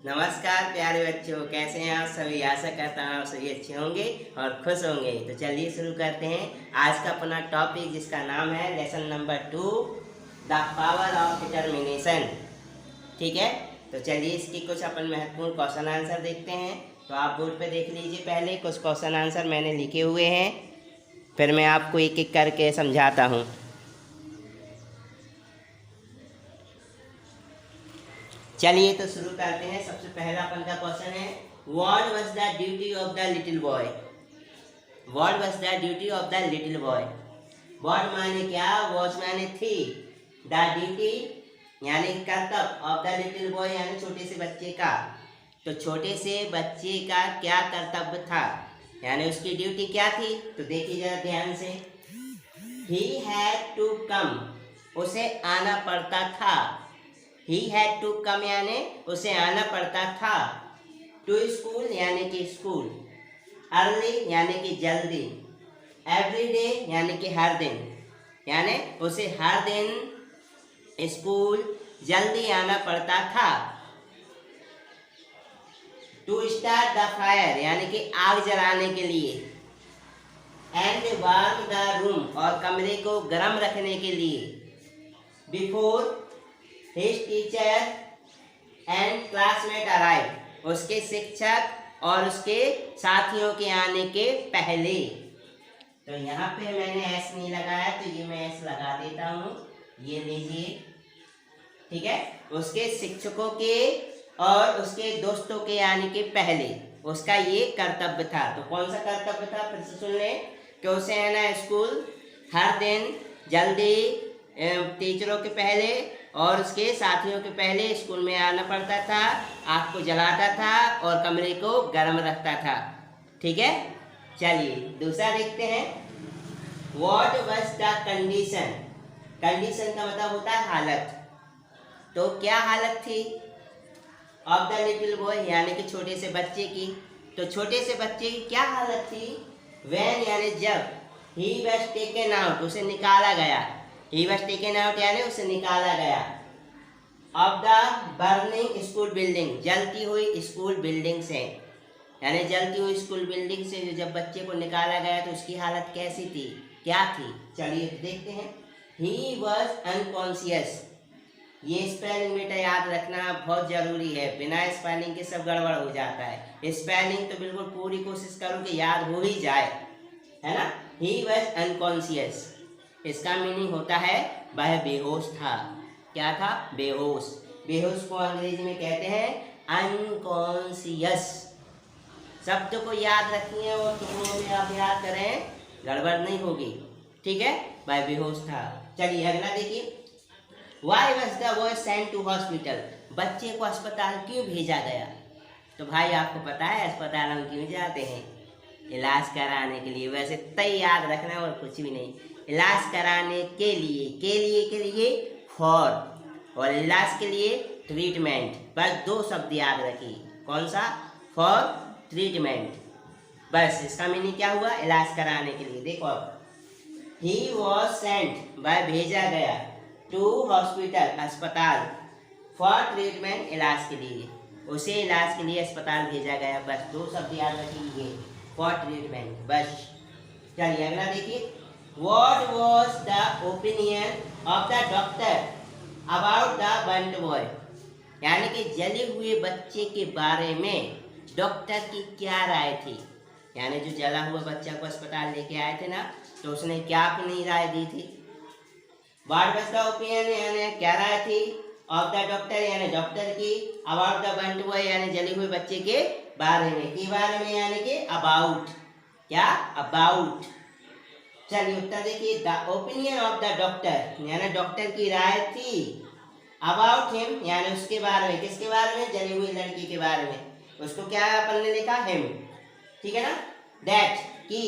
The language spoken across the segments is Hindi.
नमस्कार प्यारे बच्चों, कैसे हैं आप सभी। आशा करता हूँ आप सभी अच्छे होंगे और खुश होंगे। तो चलिए शुरू करते हैं आज का अपना टॉपिक, जिसका नाम है lesson number 2, the power of determination. ठीक है, तो चलिए इसकी कुछ अपन महत्वपूर्ण क्वेश्चन आंसर देखते हैं। तो आप बोर्ड पे देख लीजिए, पहले कुछ क्वेश्चन आंसर मैंने लिखे हुए हैं, फिर मैं आपको एक एक करके समझाता हूँ। चलिए तो शुरू करते हैं। सबसे पहला अपन का क्वेश्चन है, what was the duty of the little boy. What was the duty of the little boy. What माने क्या, वॉच माने थी, द ड्यूटी यानी कर्तव्य, ऑफ द लिटिल बॉय यानी छोटे से बच्चे का। तो छोटे से बच्चे का क्या कर्तव्य था, यानी उसकी ड्यूटी क्या थी। तो देखिए जरा ध्यान से, ही हैड टू कम, उसे आना पड़ता था। ही हैड टू कम यानी उसे आना पड़ता था। टू स्कूल यानी कि स्कूल। अर्ली यानी कि जल्दी। एवरी डे यानी कि हर दिन, यानी उसे हर दिन स्कूल जल्दी आना पड़ता था। टू स्टार्ट द फायर यानी कि आग जलाने के लिए। एंड वार्म द रूम और कमरे को गर्म रखने के लिए। Before his teacher and classmate arrive, उसके शिक्षक और उसके साथियों के आने के पहले। तो यहाँ पे मैंने एस नहीं लगाया, तो ये मैं एस लगा देता हूँ, ये लीजिए। ठीक है, उसके शिक्षकों के और उसके दोस्तों के आने के पहले उसका ये कर्तव्य था। तो कौन सा कर्तव्य था, फिर से सुन लें, कि उसे है ना स्कूल हर दिन जल्दी टीचरों के पहले और उसके साथियों के पहले स्कूल में आना पड़ता था, आग को जलाता था और कमरे को गर्म रखता था। ठीक है, चलिए दूसरा देखते हैं। What was the condition. Condition का मतलब होता है हालत। तो क्या हालत थी ऑफ द लिटिल बॉय यानी कि छोटे से बच्चे की। तो छोटे से बच्चे की क्या हालत थी, व्हेन यानी जब, ही वाज टेकन आउट उसे निकाला गया। ही वाज टेकन आउट यानी उसे निकाला गया। Of the burning school building, जलती हुई स्कूल बिल्डिंग से, यानी जलती हुई स्कूल बिल्डिंग से जब बच्चे को निकाला गया तो उसकी हालत कैसी थी, क्या थी। चलिए देखते हैं। ही वॉज अनकॉन्शियस, ये स्पेलिंग बेटा याद रखना बहुत जरूरी है, बिना स्पेलिंग के सब गड़बड़ हो जाता है। स्पेलिंग तो बिल्कुल पूरी कोशिश करो कि याद हो ही जाए, है ना। ही वॉज अनकॉन्शियस, इसका मीनिंग होता है वह बेहोश था। क्या था, बेहोश। बेहोश को अंग्रेजी में कहते हैं अनकॉन्शियस। शब्द को याद रखिए और टुकड़ों में आप याद करें, गड़बड़ नहीं होगी। ठीक है, वह बेहोश था। चलिए अगला देखिए। Why was the boy sent to hospital? बच्चे को अस्पताल क्यों भेजा गया। तो भाई आपको पता है अस्पताल हम क्यों जाते हैं, इलाज कराने के लिए। वैसे तय याद रखना और कुछ भी नहीं, इलाज कराने के लिए, के लिए फॉर, और इलाज के लिए ट्रीटमेंट। बस दो शब्द याद रखिए, कौन सा, फॉर, ट्रीटमेंट। बस इसका मीनिंग क्या हुआ, इलाज कराने के लिए। देखो ही वॉज सेंट, वह भेजा गया, टू हॉस्पिटल अस्पताल, फॉर ट्रीटमेंट इलाज के लिए, उसे इलाज के लिए अस्पताल भेजा गया। बस दो शब्द याद रखिए, फॉर ट्रीटमेंट, बस। चलिए अगला देखिए। What was the opinion of the doctor about the burnt boy? यानी कि जले हुए बच्चे के बारे में डॉक्टर की क्या राय थी। यानी जो जला हुआ बच्चा को अस्पताल लेके आए थे ना, तो उसने क्या अपनी राय दी थी। What was the opinion यानी क्या राय थी, of the doctor यानी डॉक्टर की, about the burnt boy यानी जले हुए बच्चे के बारे में, के बारे में यानी कि about, क्या, about। चलिए उत्तर देखिए। The opinion of the doctor यानी डॉक्टर की राय थी, अबाउट हिम यानी उसके बारे में, किसके बारे में, जली हुई लड़की के बारे में। उसको क्या अपन ने लिखा, हिम। ठीक है ना। दैट कि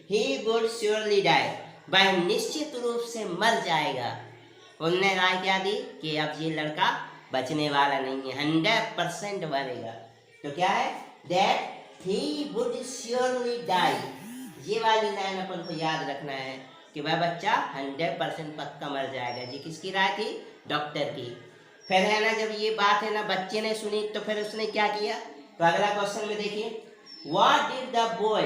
ही वुड श्योरली डाई, वह निश्चित रूप से मर जाएगा। उनने राय क्या दी कि अब ये लड़का बचने वाला नहीं है, 100% मरेगा। तो क्या है, that he would surely die. ये वाली लाइन अपन को याद रखना है कि वह बच्चा 100% पक्का मर जाएगा। जी किसकी राय थी, डॉक्टर की। फिर है ना, जब ये बात है ना बच्चे ने सुनी तो फिर उसने क्या किया, तो अगला क्वेश्चन में देखिए, व्हाट डिड द बॉय,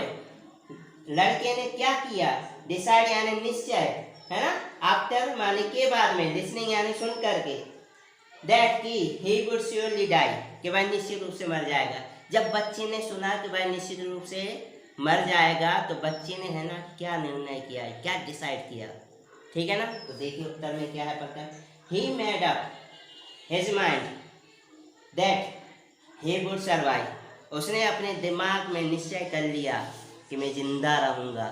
लड़के ने क्या किया, डिसाइड यानी निश्चय, है ना, आफ्टर माने के बाद में, लिसनिंग यानी सुन करके, दैट की ही वुड श्योरली डाई, कि भाई निश्चित रूप से मर जाएगा। जब बच्चे ने सुना कि भाई निश्चित रूप से मर जाएगा, तो बच्चे ने है ना क्या निर्णय किया है, क्या डिसाइड किया, ठीक है ना। तो देखिए उत्तर में क्या है पता, ही made up his mind that he would survive, उसने अपने दिमाग में निश्चय कर लिया कि मैं जिंदा रहूँगा।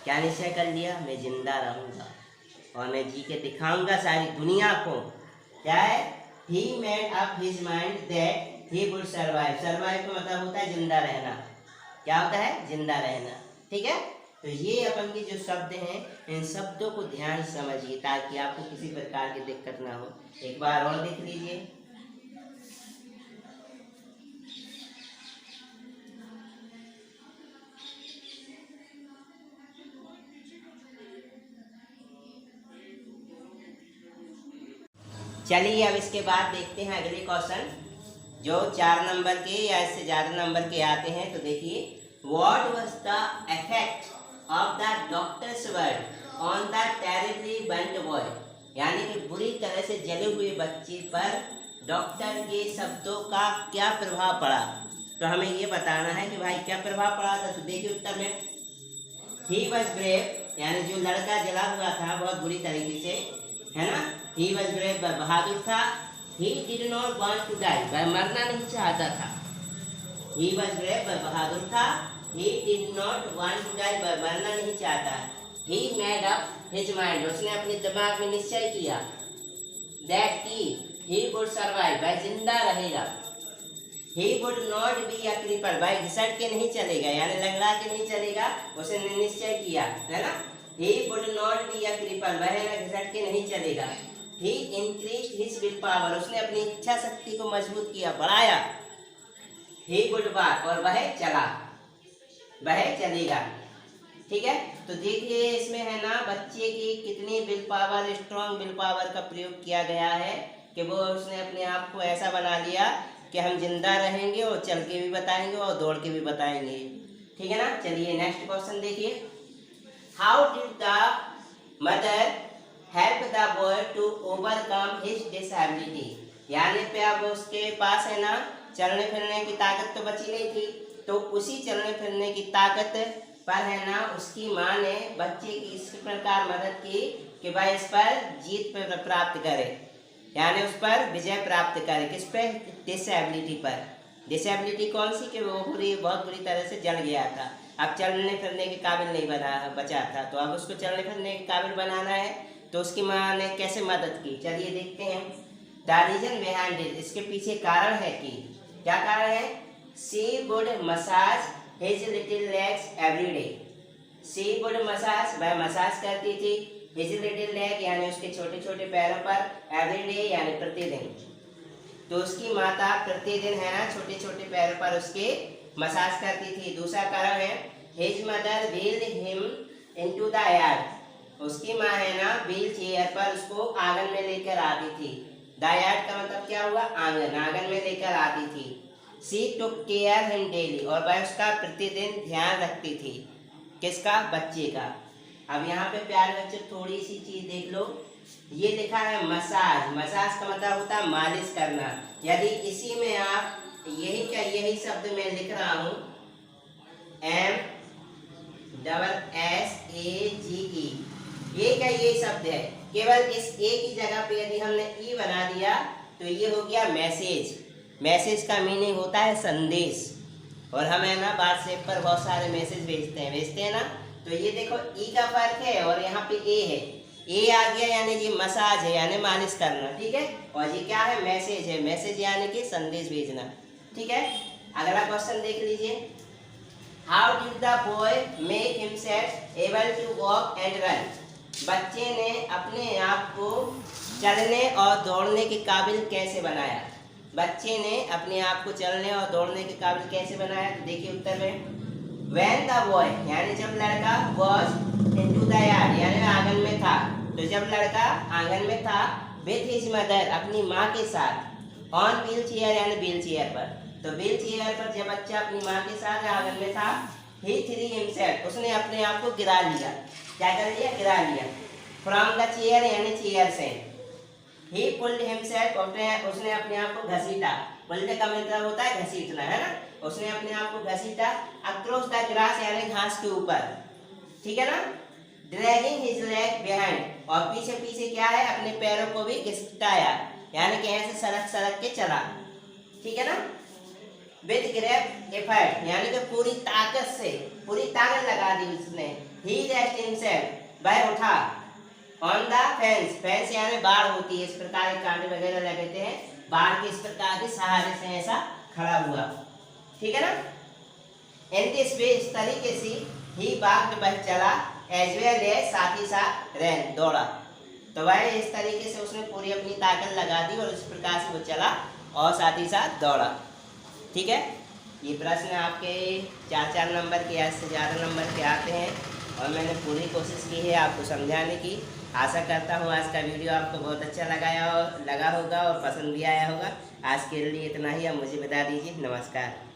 क्या निश्चय कर लिया, मैं जिंदा रहूँगा और मैं जी के दिखाऊंगा सारी दुनिया को। क्या है, ही made up his mind that he would survive, survive का मतलब होता है जिंदा रहना, क्या होता है, जिंदा रहना, ठीक है। तो ये अपन के जो शब्द हैं, इन शब्दों को ध्यान से समझिए ताकि आपको किसी प्रकार की दिक्कत ना हो। एक बार और देख लीजिए, चलिए अब इसके बाद देखते हैं अगले क्वेश्चन जो 4 नंबर के या इससे ज़्यादा नंबर के आते हैं। तो देखिए, what was the effect of the doctors word on the terribly burned boy, यानी कि बुरी तरह से जले हुए बच्चे पर डॉक्टर के शब्दों का क्या प्रभाव पड़ा। तो हमें ये बताना है कि भाई क्या प्रभाव पड़ा था। तो देखिए उत्तर में, ही वॉज ब्रेव, यानी जो लड़का जला हुआ था बहुत बुरी तरीके से, है ना, ही वॉज ब्रेव, बहादुर था। He did not want to die, वह मरना नहीं चाहता था। ही वॉज ब्रेव, वह बहादुर था। He did not want to die, वह मरना नहीं चाहता। He made up his mind, उसने अपने दिमाग में निश्चय किया, दैट की ही वुड सर्वाइव, वह जिंदा रहेगा। He would not be a cripple, भाई घिसट के नहीं चलेगा, यानी लंगड़ा के नहीं चलेगा, उसने निश्चय किया, है ना। He would not be a cripple, वह ना घिसट के नहीं चलेगा। ही इंक्रीज्ड हिज विल पावर, उसने अपनी इच्छा शक्ति को मजबूत किया, बढ़ाया। ही वुड वॉक, और वह चला, वह चलेगा, ठीक है। तो देखिए इसमें है ना बच्चे की कितनी will power, strong will power का प्रयोग किया गया है कि वो उसने अपने आप को ऐसा बना लिया कि हम जिंदा रहेंगे और चल के भी बताएंगे और दौड़ के भी बताएंगे, ठीक है ना। चलिए नेक्स्ट क्वेश्चन देखिए, how did the mother help the boy to overcome his disability, यानी पे अब उसके पास है ना चलने फिरने की ताकत तो बची नहीं थी, तो उसी चलने फिरने की ताकत पर है ना उसकी माँ ने बच्चे की इस प्रकार मदद की कि भाई इस पर जीत प्राप्त करे, यानी उस पर विजय प्राप्त करे। किस पे, डिसेबिलिटी पर। डिसेबिलिटी कौन सी, कि वो बहुत बुरी तरह से जल गया था, अब चलने फिरने के काबिल नहीं बचा था, तो अब उसको चलने फिरने के काबिल बनाना है, तो उसकी माँ ने कैसे मदद की, चलिए देखते हैं। द रीजन बिहाइंड इट, इसके पीछे कारण है कि क्या कारण है, she would massage his little legs every day, she would massage, वह मसाज करती थी, हिज लिटिल लेग यानी उसके छोटे छोटे पैरों पर, एवरी डे यानी प्रतिदिन, तो उसकी माता प्रतिदिन है ना छोटे छोटे पैरों पर उसके मसाज करती थी। दूसरा कारण है, his mother wheeled him into the yard, उसकी माँ है ना व्हील चेयर पर उसको आंगन में लेकर आती थी। द यार्ड का मतलब क्या हुआ, आंगन, आंगन में लेकर आती थी। She took care him daily, और वह उसका प्रतिदिन ध्यान रखती थी, किसका, बच्चे का। अब यहाँ पे प्यारे बच्चे थोड़ी सी चीज देख लो, ये लिखा है मसाज, मसाज का मतलब होता है मालिश करना। यदि इसी में आप यही शब्द मैं लिख रहा हूँ, MSSAGE, ये क्या, ये शब्द है, केवल इस ए की जगह पे यदि हमने ई बना दिया तो ये हो गया मैसेज। मैसेज का मीनिंग होता है संदेश, और हम है ना व्हाट्सएप पर बहुत सारे मैसेज भेजते हैं ना, तो ये देखो ई का फर्क है और यहाँ पे ए है, ए आ गया यानी ये मसाज है यानी मालिश करना, ठीक है, और ये क्या है, मैसेज है, मैसेज यानी कि संदेश भेजना, ठीक है। अगला क्वेश्चन देख लीजिए, how did the boy make himself able to walk and run, बच्चे ने अपने आप को चलने और दौड़ने के काबिल कैसे बनाया, बच्चे ने अपने आप को चलने और दौड़ने के काबिल कैसे बनाया। तो देखिए उत्तर में, When the boy, यानी जब लड़का was into the yard, यानी आंगन में था, तो जब लड़का आंगन में था, विथ हिज मदर, अपनी माँ के साथ, ऑन व्हील चेयर यानी व्हील चेयर पर। तो व्हील चेयर पर जब बच्चा अपनी माँ के साथ आंगन में था, ही थ्री हिमसेल्फ, उसने अपने आप को गिरा लिया। क्या कर लिया? गिरा लिया। फ्रॉम द चेयर यानी चेयर से। ही पुल्ड हिमसेल्फ, उसने अपने आप को घसीटा। पुल्ड का मतलब होता है घसीटना, है ना। उसने अपने आप को घसीटा अक्रॉस द ग्रास यानी घास के ऊपर, ठीक है ना। ड्रैगिंग हिज लेग बिहाइंड, और पीछे पीछे क्या है, अपने पैरों को भी घिसटाया, यानी कि ऐसे सरक सरक के चला, ठीक है ना। विद ग्रेट एफर्ट, यानी कि पूरी ताकत से, पूरी ताकत लगा दी उसने। ही रेस्ट हिमसेल्फ, वह उठा। ऑन द फेंस, फेंस यानी बाढ़ होती है, इस प्रकार के कांटे वगैरह लगाते हैं, बाढ़ के इस प्रकार के सहारे से ऐसा खड़ा हुआ, ठीक है ना। इन दिस वे, इस तरीके से, ही वॉक्ड, वह चला, एज वेल एज, साथ ही साथ रैन, दौड़ा। तो वह इस तरीके से उसने पूरी अपनी ताकत लगा दी और इस प्रकार से वो चला और साथ ही साथ दौड़ा, ठीक है। ये प्रश्न आपके 4-4 नंबर के या इससे ज़्यादा नंबर के आते हैं और मैंने पूरी कोशिश की है आपको समझाने की। आशा करता हूँ आज का वीडियो आपको बहुत अच्छा लगा होगा और पसंद भी आया होगा। आज के लिए इतना ही, अब मुझे बता दीजिए। नमस्कार।